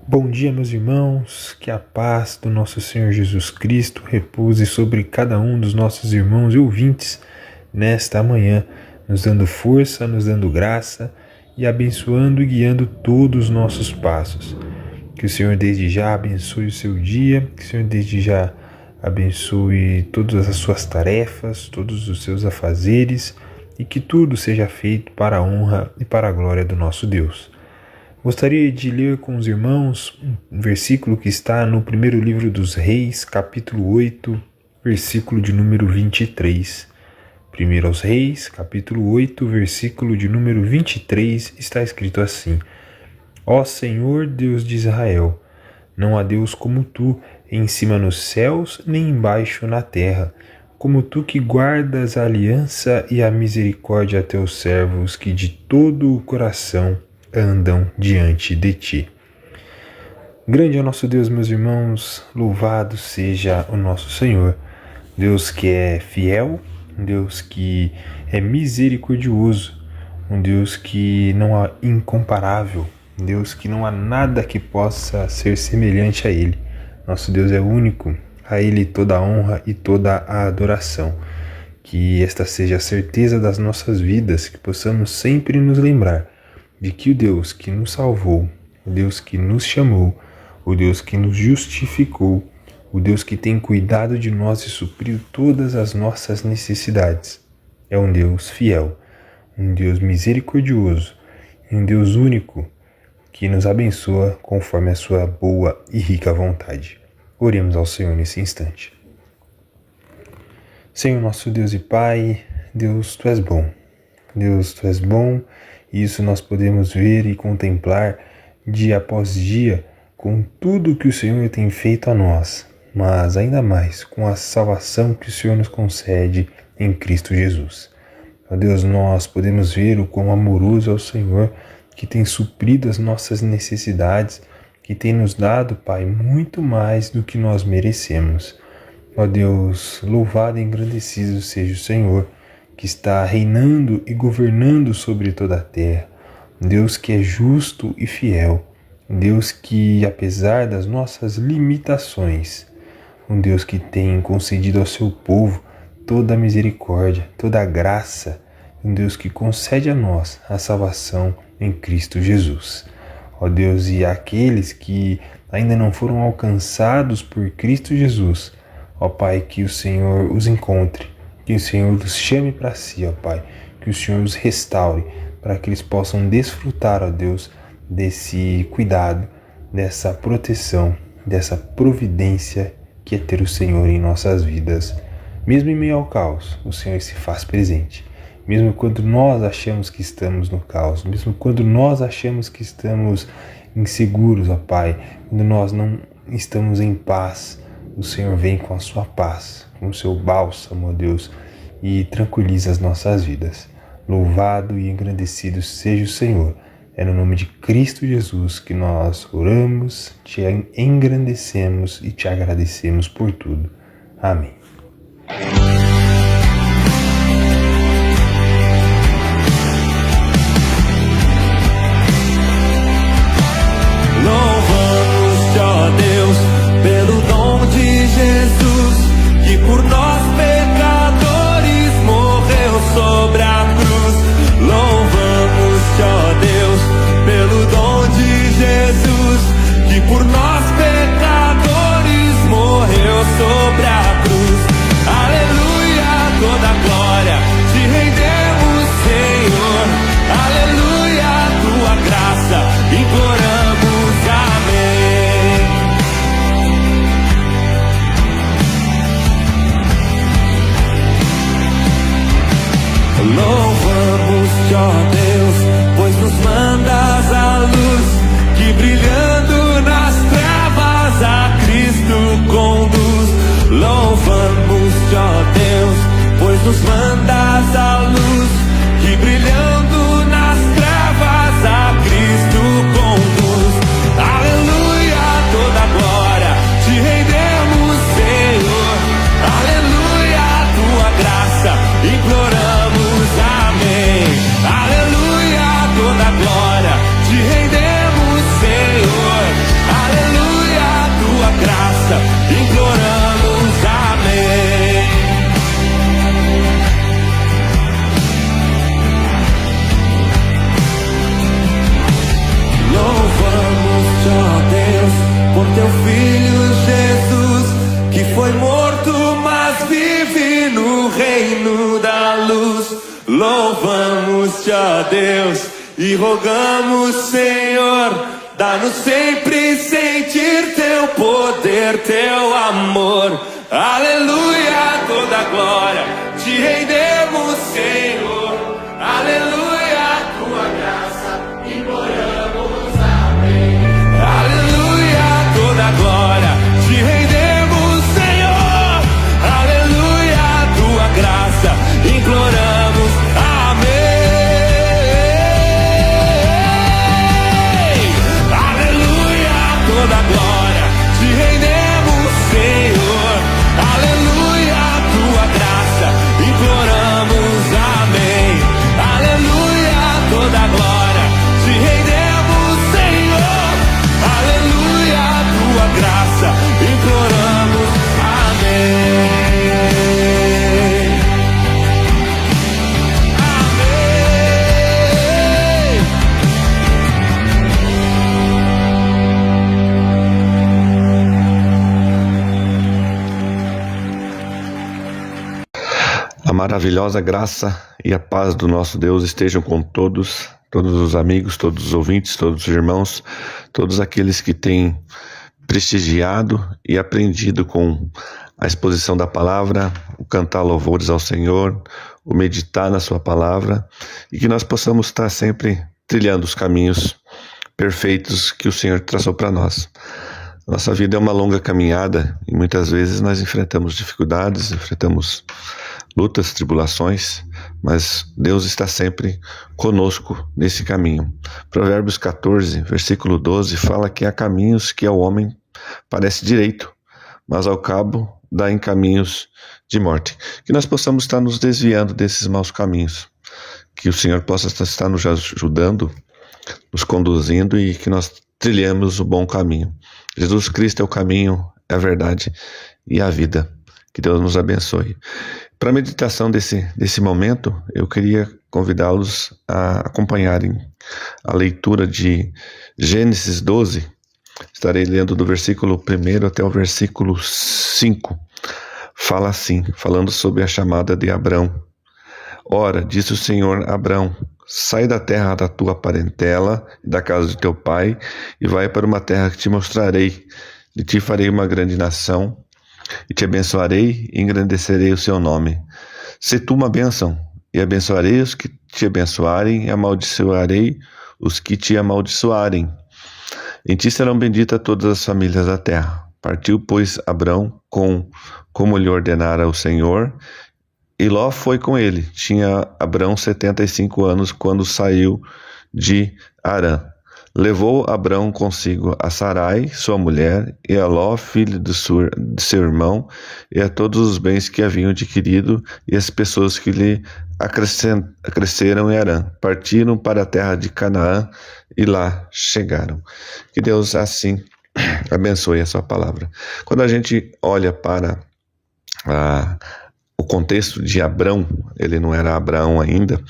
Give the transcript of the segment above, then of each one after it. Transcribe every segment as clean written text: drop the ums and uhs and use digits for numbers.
Bom dia, meus irmãos, que a paz do nosso Senhor Jesus Cristo repouse sobre cada um dos nossos irmãos e ouvintes nesta manhã, nos dando força, nos dando graça e abençoando e guiando todos os nossos passos. Que o Senhor desde já abençoe o seu dia, que o Senhor desde já abençoe todas as suas tarefas, todos os seus afazeres e que tudo seja feito para a honra e para a glória do nosso Deus. Gostaria de ler com os irmãos um versículo que está no primeiro livro dos Reis, capítulo 8, versículo de número 23. Primeiro aos Reis, capítulo 8, versículo de número 23, está escrito assim: Ó Senhor Deus de Israel, não há Deus como tu, em cima nos céus, nem embaixo na terra, como tu que guardas a aliança e a misericórdia a teus servos que de todo o coração andam diante de ti. Grande é o nosso Deus, meus irmãos, louvado seja o nosso Senhor, Deus que é fiel, um Deus que é misericordioso, um Deus que não é incomparável, um Deus que não há nada que possa ser semelhante a Ele. Nosso Deus é único, a Ele toda a honra e toda a adoração. Que esta seja a certeza das nossas vidas, que possamos sempre nos lembrar de que o Deus que nos salvou, o Deus que nos chamou, o Deus que nos justificou, o Deus que tem cuidado de nós e supriu todas as nossas necessidades, é um Deus fiel, um Deus misericordioso e um Deus único que nos abençoa conforme a sua boa e rica vontade. Oremos ao Senhor nesse instante. Senhor nosso Deus e Pai, Deus, Tu és bom. Deus, Tu és bom, e isso nós podemos ver e contemplar dia após dia com tudo que o Senhor tem feito a nós, mas ainda mais com a salvação que o Senhor nos concede em Cristo Jesus. Ó Deus, nós podemos ver o quão amoroso é o Senhor, que tem suprido as nossas necessidades, que tem nos dado, Pai, muito mais do que nós merecemos. Ó Deus, louvado e engrandecido seja o Senhor, que está reinando e governando sobre toda a terra. Deus que é justo e fiel. Deus que, apesar das nossas limitações, um Deus que tem concedido ao seu povo toda a misericórdia, toda a graça, um Deus que concede a nós a salvação em Cristo Jesus. Ó Deus, e aqueles que ainda não foram alcançados por Cristo Jesus, ó Pai, que o Senhor os encontre, que o Senhor os chame para si, ó Pai, que o Senhor os restaure, para que eles possam desfrutar, ó Deus, desse cuidado, dessa proteção, dessa providência que é ter o Senhor em nossas vidas. Mesmo em meio ao caos, o Senhor se faz presente. Mesmo quando nós achamos que estamos no caos, mesmo quando nós achamos que estamos inseguros, ó Pai, quando nós não estamos em paz, o Senhor vem com a sua paz, com o seu bálsamo, ó Deus, e tranquiliza as nossas vidas. Louvado e engrandecido seja o Senhor. É no nome de Cristo Jesus que nós oramos, te engrandecemos e te agradecemos por tudo. Amém. Louvamos-te, ó Deus, pelo dom de Jesus, que por nós pecadores morreu sobre a cruz. Louvamos-te, ó Deus, pelo dom de Jesus, que por nós pecadores morreu sobre a cruz. Aleluia. Louvamos-te, ó Deus, e rogamos, Senhor, dá-nos sempre sentir teu poder, teu amor. Aleluia, toda glória te rendemos, Senhor. Aleluia, tua graça imploramos, amém. Aleluia, toda glória te rendemos, Senhor. Aleluia, tua graça imploramos, amém. Aleluia, toda glória te rendemos, Senhor. Aleluia, tua graça imploramos, amém. Aleluia, toda glória te rendemos, Senhor. Aleluia, tua graça imploramos, amém. A maravilhosa graça e a paz do nosso Deus estejam com todos os amigos, todos os ouvintes, todos os irmãos, todos aqueles que têm prestigiado e aprendido com a exposição da palavra, o cantar louvores ao Senhor, o meditar na sua palavra, e que nós possamos estar sempre trilhando os caminhos perfeitos que o Senhor traçou para nós. Nossa vida é uma longa caminhada e muitas vezes nós enfrentamos dificuldades, enfrentamos lutas, tribulações, mas Deus está sempre conosco nesse caminho. Provérbios 14, versículo 12, fala que há caminhos que ao homem parece direito, mas ao cabo dá em caminhos de morte. Que nós possamos estar nos desviando desses maus caminhos, que o Senhor possa estar nos ajudando, nos conduzindo e que nós trilhemos o bom caminho. Jesus Cristo é o caminho, é a verdade e a vida. Que Deus nos abençoe. Para a meditação desse momento, eu queria convidá-los a acompanharem a leitura de Gênesis 12. Estarei lendo do versículo 1 até o versículo 5. Fala assim, falando sobre a chamada de Abrão. Ora, disse o Senhor a Abrão, sai da terra da tua parentela e da casa de teu pai e vai para uma terra que te mostrarei. De ti farei uma grande nação e te abençoarei e engrandecerei o seu nome. Se tu uma bênção, e abençoarei os que te abençoarem, e amaldiçoarei os que te amaldiçoarem. Em ti serão benditas todas as famílias da terra. Partiu, pois, Abrão como lhe ordenara o Senhor, e Ló foi com ele. Tinha Abrão 75 anos quando saiu de Harã. Levou Abrão consigo a Sarai, sua mulher, e a Ló, filho de seu irmão, e a todos os bens que haviam adquirido, e as pessoas que lhe acresceram em Harã. Partiram para a terra de Canaã, e lá chegaram. Que Deus assim abençoe a sua palavra. Quando a gente olha para o contexto de Abrão, ele não era Abraão ainda,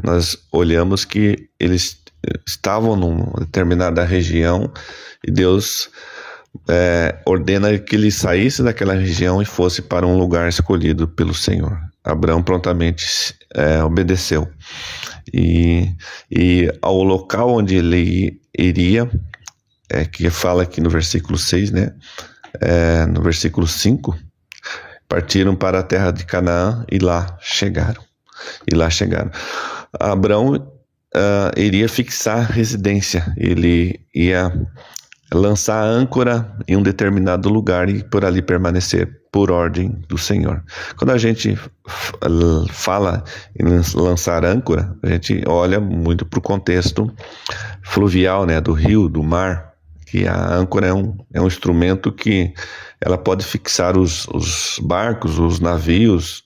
nós olhamos que eles estavam numa determinada região e Deus ordena que ele saísse daquela região e fosse para um lugar escolhido pelo Senhor. Abrão prontamente obedeceu e ao local onde ele iria, que fala aqui no versículo 6, né? No versículo 5, partiram para a terra de Canaã e lá chegaram. Abrão iria fixar residência, ele ia lançar âncora em um determinado lugar e por ali permanecer por ordem do Senhor. Quando a gente fala em lançar âncora, a gente olha muito para o contexto fluvial, né, do rio, do mar, que a âncora é um instrumento que ela pode fixar os barcos, os navios,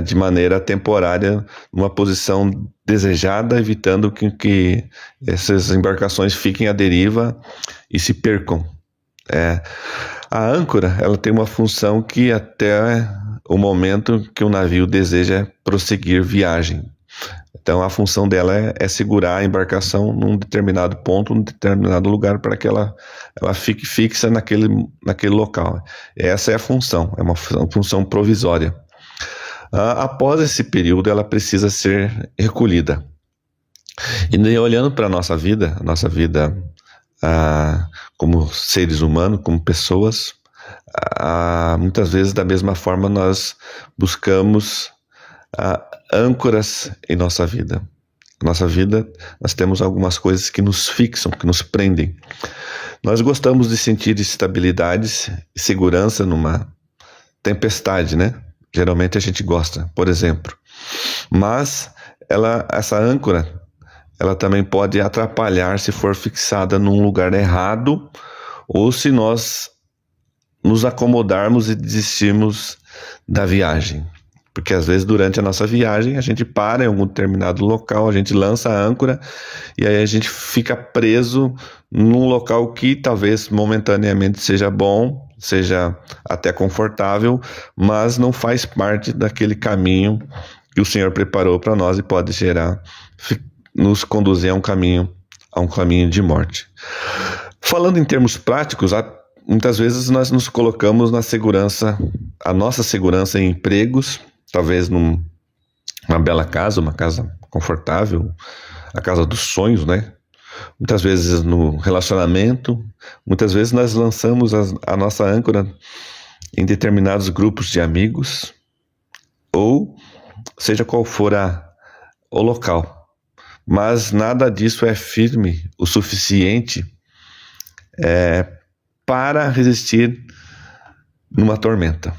de maneira temporária, numa posição desejada, evitando que essas embarcações fiquem à deriva e se percam. A âncora, ela tem uma função que até o momento que o navio deseja prosseguir viagem. Então a função dela é segurar a embarcação num determinado ponto, num determinado lugar, para que ela fique fixa naquele local. Essa é a função, é uma função provisória. Após esse período, ela precisa ser recolhida. E daí, olhando para a nossa vida como seres humanos, como pessoas, muitas vezes da mesma forma nós buscamos âncoras em nossa vida. Nossa vida, nós temos algumas coisas que nos fixam, que nos prendem. Nós gostamos de sentir estabilidade e segurança numa tempestade, né? Geralmente a gente gosta, por exemplo. Mas essa âncora, ela também pode atrapalhar se for fixada num lugar errado ou se nós nos acomodarmos e desistirmos da viagem. Porque às vezes durante a nossa viagem a gente para em algum determinado local, a gente lança a âncora e aí a gente fica preso num local que talvez momentaneamente seja bom, seja até confortável, mas não faz parte daquele caminho que o Senhor preparou para nós e pode nos conduzir a um caminho de morte. Falando em termos práticos, muitas vezes nós nos colocamos a nossa segurança em empregos, talvez numa bela casa, uma casa confortável, a casa dos sonhos, né? Muitas vezes no relacionamento, muitas vezes nós lançamos a nossa âncora em determinados grupos de amigos, ou seja qual for o local. Mas nada disso é firme o suficiente para resistir numa tormenta,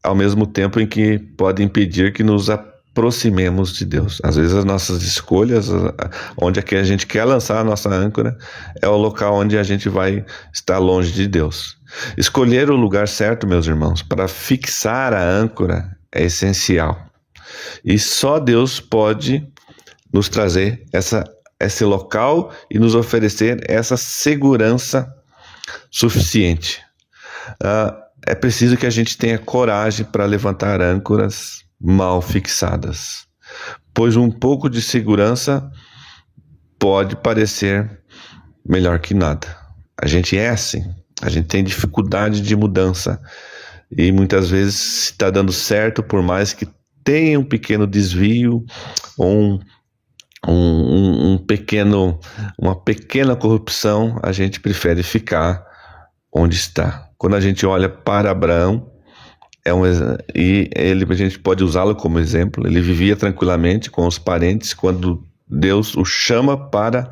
ao mesmo tempo em que pode impedir que nos aproximemos de Deus. Às vezes as nossas escolhas, onde é que a gente quer lançar a nossa âncora, é o local onde a gente vai estar longe de Deus. Escolher o lugar certo, meus irmãos, para fixar a âncora é essencial. E só Deus pode nos trazer esse local e nos oferecer essa segurança suficiente. É preciso que a gente tenha coragem para levantar âncoras mal fixadas, pois um pouco de segurança pode parecer melhor que nada. A gente é assim, a gente tem dificuldade de mudança e muitas vezes se está dando certo, por mais que tenha um pequeno desvio ou uma pequena corrupção, a gente prefere ficar onde está. Quando a gente olha para Abraão, a gente pode usá-lo como exemplo. Ele vivia tranquilamente com os parentes quando Deus o chama para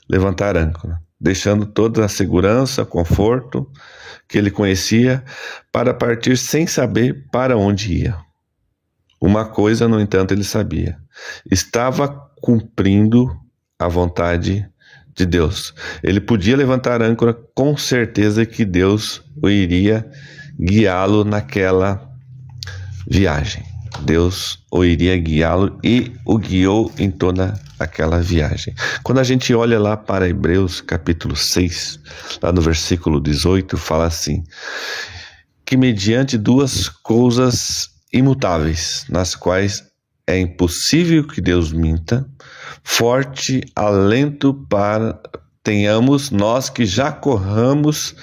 levantar âncora, deixando toda a segurança, conforto que ele conhecia para partir sem saber para onde ia. Uma coisa, no entanto, ele sabia: estava cumprindo a vontade de Deus. Ele podia levantar âncora com certeza que Deus o iria guiá-lo naquela viagem. Deus o iria guiá-lo e o guiou em toda aquela viagem. Quando a gente olha lá para Hebreus capítulo 6, lá no versículo 18, fala assim: que mediante duas coisas imutáveis, nas quais é impossível que Deus minta, forte alento tenhamos nós que já corramos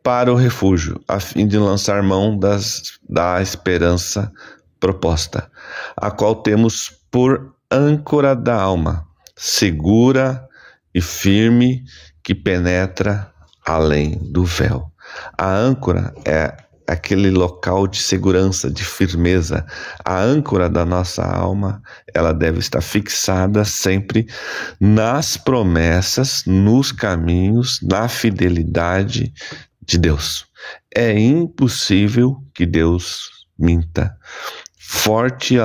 para o refúgio, a fim de lançar mão da esperança proposta, a qual temos por âncora da alma, segura e firme, que penetra além do véu. A âncora é aquele local de segurança, de firmeza. A âncora da nossa alma, ela deve estar fixada sempre nas promessas, nos caminhos, na fidelidade de Deus. É impossível que Deus minta. Forte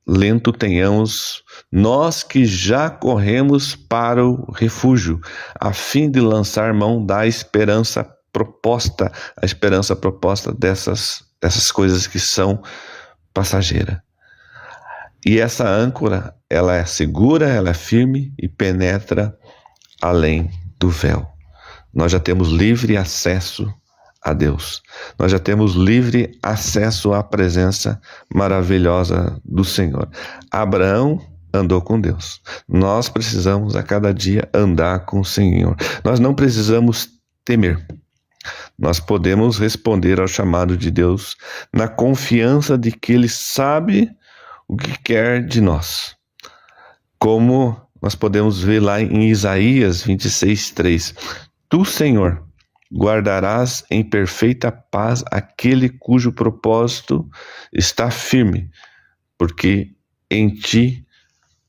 lento tenhamos nós que já corremos para o refúgio, a fim de lançar mão da esperança proposta, a esperança proposta dessas coisas que são passageiras. E essa âncora, ela é segura, ela é firme e penetra além do véu. Nós já temos livre acesso a Deus. Nós já temos livre acesso à presença maravilhosa do Senhor. Abraão andou com Deus. Nós precisamos a cada dia andar com o Senhor. Nós não precisamos temer. nós podemos responder ao chamado de Deus na confiança de que Ele sabe o que quer de nós. Como nós podemos ver lá em Isaías 26:3. Tu, Senhor, guardarás em perfeita paz aquele cujo propósito está firme, porque em ti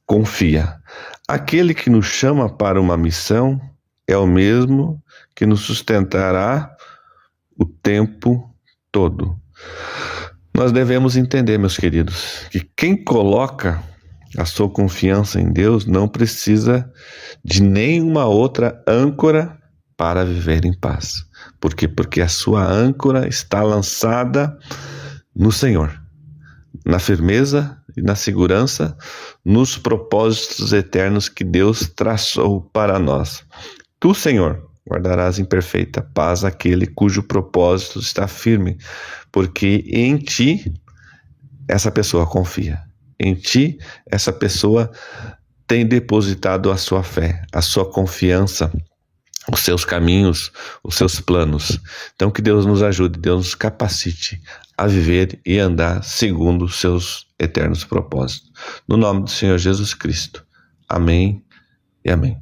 confia. Aquele que nos chama para uma missão é o mesmo que nos sustentará o tempo todo. Nós devemos entender, meus queridos, que quem coloca a sua confiança em Deus não precisa de nenhuma outra âncora para viver em paz. Por quê? Porque a sua âncora está lançada no Senhor, na firmeza e na segurança, nos propósitos eternos que Deus traçou para nós. Tu, Senhor, guardarás em perfeita paz aquele cujo propósito está firme, porque em ti essa pessoa confia. Em ti essa pessoa tem depositado a sua fé, a sua confiança, os seus caminhos, os seus planos. Então que Deus nos ajude, Deus nos capacite a viver e andar segundo os seus eternos propósitos. No nome do Senhor Jesus Cristo. Amém e amém.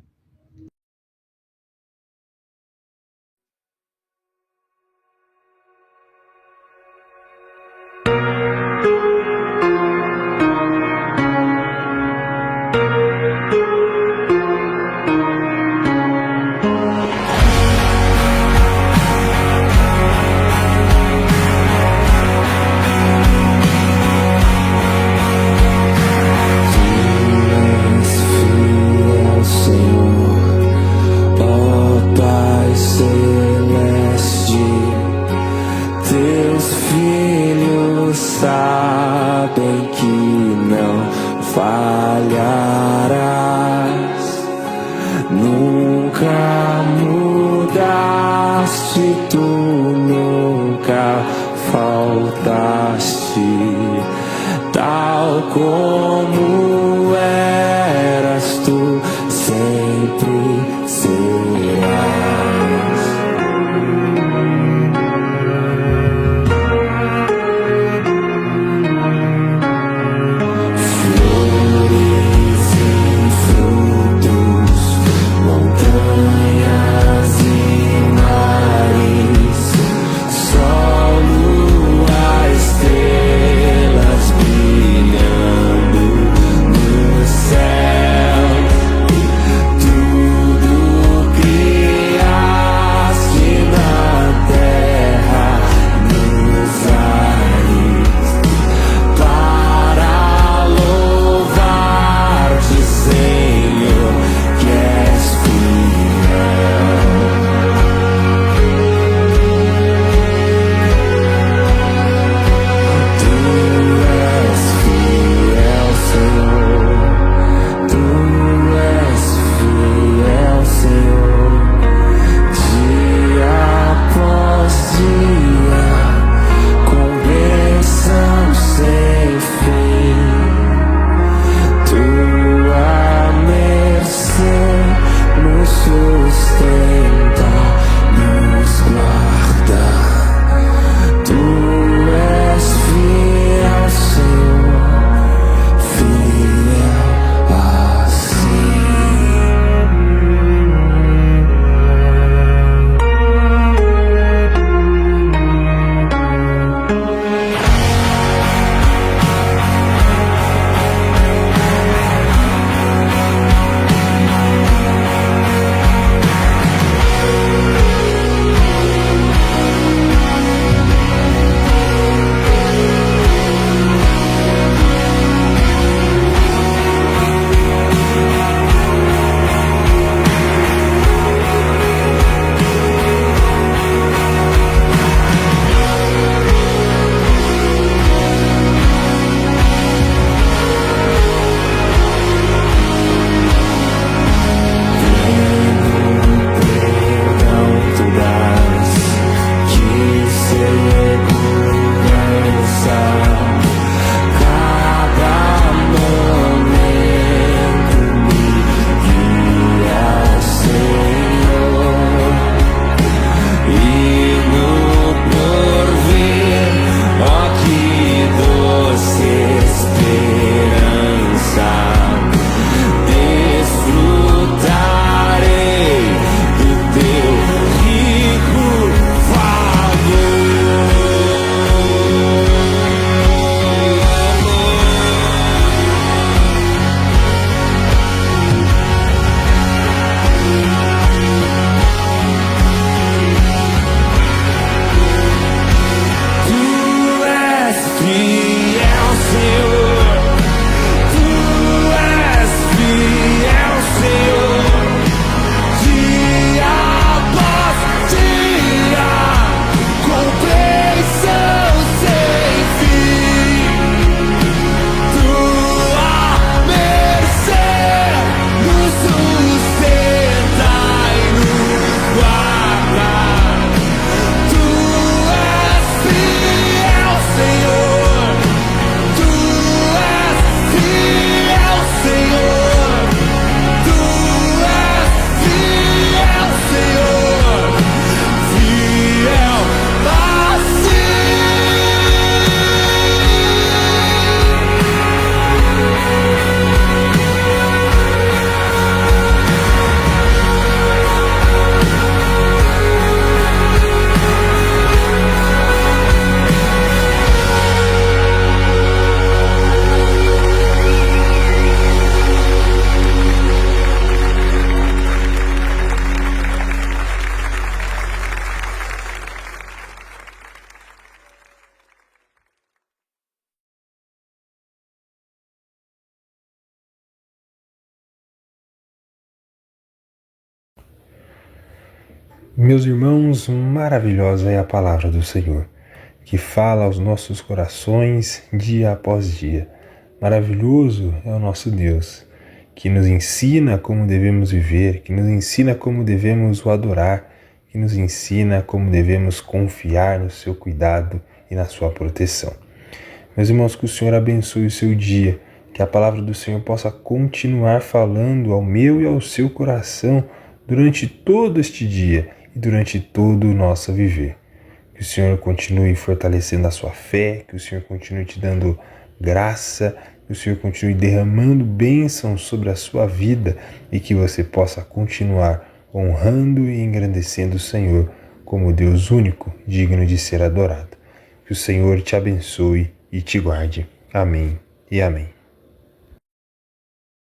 Sabem que não falharás, nunca mudaste, tu nunca faltaste, tal como eras, tu sempre serás. Meus irmãos, maravilhosa é a palavra do Senhor, que fala aos nossos corações dia após dia. Maravilhoso é o nosso Deus, que nos ensina como devemos viver, que nos ensina como devemos o adorar, que nos ensina como devemos confiar no seu cuidado e na sua proteção. Meus irmãos, que o Senhor abençoe o seu dia, que a palavra do Senhor possa continuar falando ao meu e ao seu coração durante todo este dia e durante todo o nosso viver. Que o Senhor continue fortalecendo a sua fé, que o Senhor continue te dando graça, que o Senhor continue derramando bênçãos sobre a sua vida e que você possa continuar honrando e engrandecendo o Senhor como Deus único, digno de ser adorado. Que o Senhor te abençoe e te guarde. Amém e amém.